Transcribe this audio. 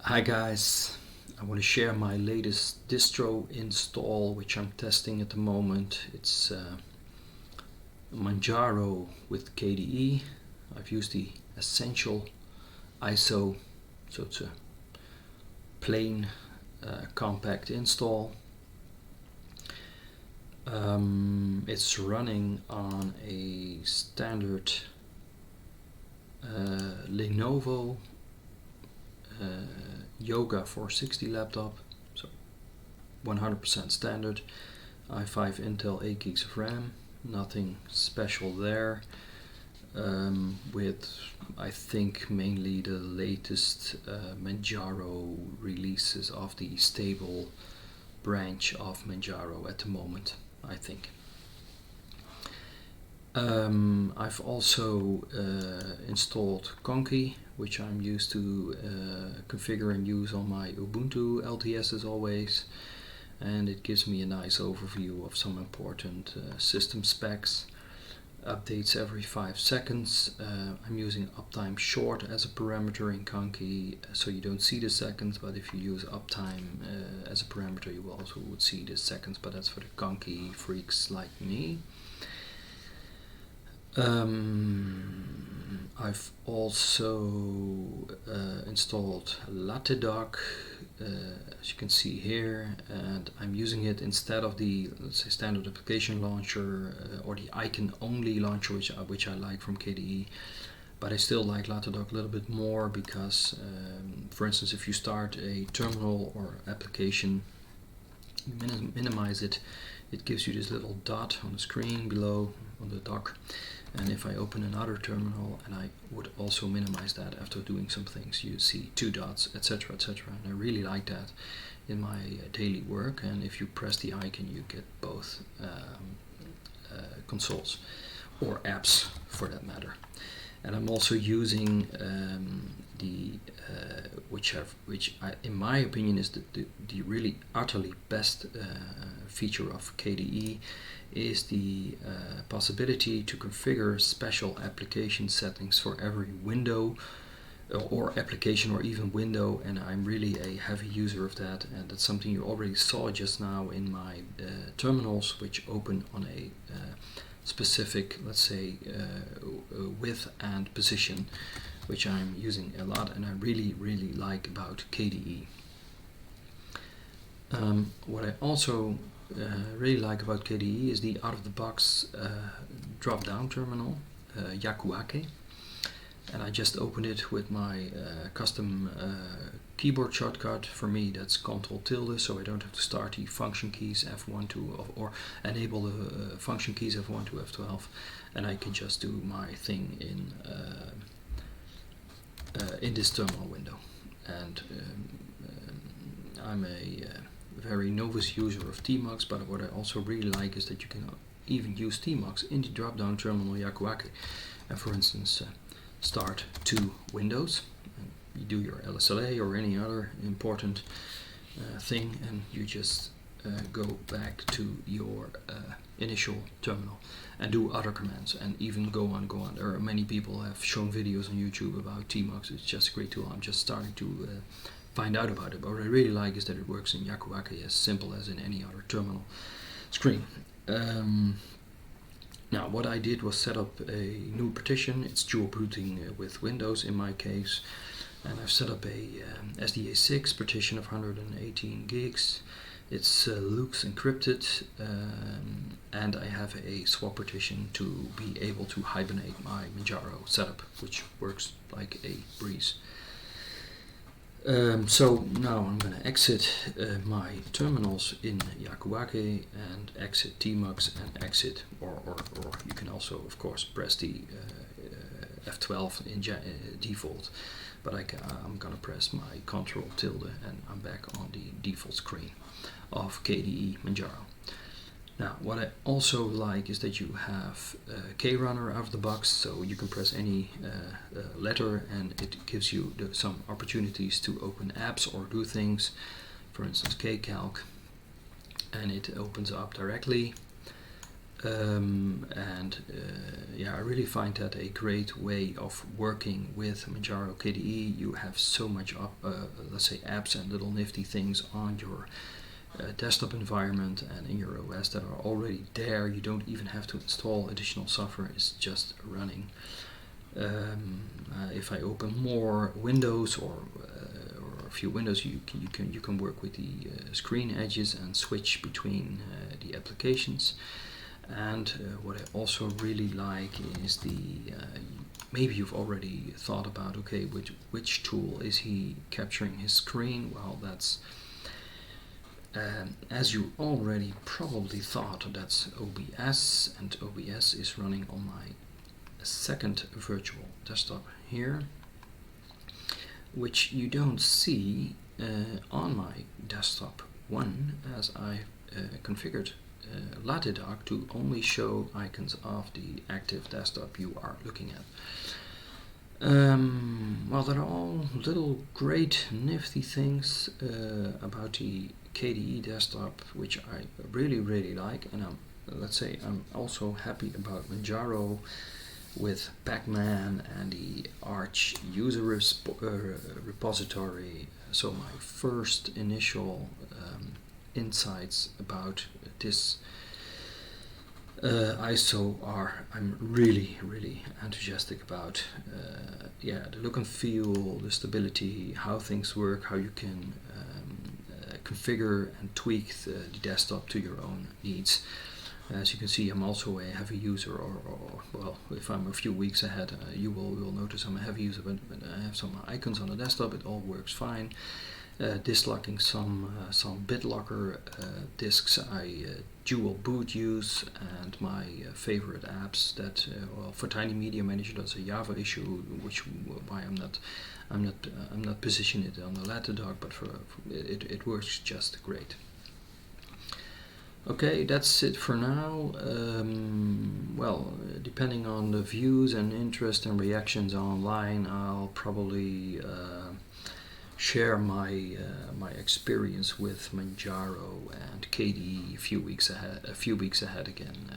Hi guys, I want to share my latest distro install which I'm testing at the moment. It's Manjaro with KDE. I've used the Essential ISO, so it's a plain compact install. It's running on a standard Lenovo Yoga 460 laptop, so 100% standard. i5 Intel 8 gigs of RAM, nothing special there. With I think mainly the latest Manjaro releases of the stable branch of Manjaro at the moment, I think. I've also installed Conky, which I'm used to configure and use on my Ubuntu LTS as always, and it gives me a nice overview of some important system specs. Updates every 5 seconds. I'm using uptime short as a parameter in Conky, so you don't see the seconds, but if you use uptime as a parameter you also would see the seconds, but that's for the Conky freaks like me. I've also installed Latte Dock, as you can see here, and I'm using it instead of the, let's say, standard application launcher or the icon only launcher, which I like from KDE. But I still like Latte Dock a little bit more because, for instance, if you start a terminal or application, you minimize it, it gives you this little dot on the screen below on the dock. And if I open another terminal and I would also minimize that after doing some things, you see 2 dots, etc, etc. And I really like that in my daily work. And if you press the icon, you get both consoles or apps for that matter. And I'm also using which in my opinion is the really utterly best feature of KDE, is the possibility to configure special application settings for every window or application or even window, and I'm really a heavy user of that, and that's something you already saw just now in my terminals, which open on a specific, let's say, width and position, which I'm using a lot and I really like about KDE. What I also really like about KDE is the out-of-the-box drop-down terminal, Yakuake, and I just opened it with my custom keyboard shortcut. For me that's Ctrl-tilde, so I don't have to start the function keys F1 to or enable the function keys F1 to F12, and I can just do my thing in this terminal window. And I'm a very novice user of Tmux, but what I also really like is that you can even use Tmux in the drop-down terminal Yakuake, and for instance start 2 windows. You do your LSLA or any other important thing, and you just go back to your initial terminal and do other commands, and even go on. There are many people have shown videos on YouTube about Tmux. It's just a great tool. I'm just starting to find out about it, but what I really like is that it works in Yakuake as simple as in any other terminal screen. Now what I did was set up a new partition. It's dual booting with Windows in my case, and I've set up a SDA6 partition of 118 gigs. It's Lux encrypted, and I have a swap partition to be able to hibernate my Manjaro setup, which works like a breeze. So now I'm going to exit my terminals in Yakuake and exit Tmux and exit, or you can also of course press the F12 in default, but I'm going to press my Ctrl-tilde and I'm back on the default screen of KDE Manjaro. Now what I also like is that you have KRunner out of the box, so you can press any letter and it gives you some opportunities to open apps or do things, for instance KCalc, and it opens up directly. Yeah, I really find that a great way of working with Manjaro KDE. You have so much let's say apps and little nifty things on your desktop environment and in your OS that are already there. You don't even have to install additional software, it's just running. If I open more windows or a few windows, you can work with the screen edges and switch between the applications. And what I also really like is maybe you've already thought about, okay, which tool is he capturing his screen? Well, that's as you already probably thought, that's OBS, and OBS is running on my second virtual desktop here, which you don't see on my desktop one, as I configured Latte Dock to only show icons of the active desktop you are looking at. Well, there are all little great nifty things about the KDE desktop which I really like, and I'm also happy about Manjaro with Pac-Man and the Arch user repository. So my first initial insights about this ISO I'm really enthusiastic about. Yeah, the look and feel, the stability, how things work, how you can configure and tweak the desktop to your own needs. As you can see, I'm also a heavy user, or well, if I'm a few weeks ahead, you will notice I'm a heavy user, but I have some icons on the desktop, it all works fine. Disk locking some BitLocker disks I dual boot use, and my favorite apps that well, for Tiny Media Manager that's a Java issue, which why I'm not positioning it on the Latte Dock, but for it works just great. Okay, that's it for now. Well, depending on the views and interest and reactions online, I'll probably share my experience with Manjaro and KDE a few weeks ahead again.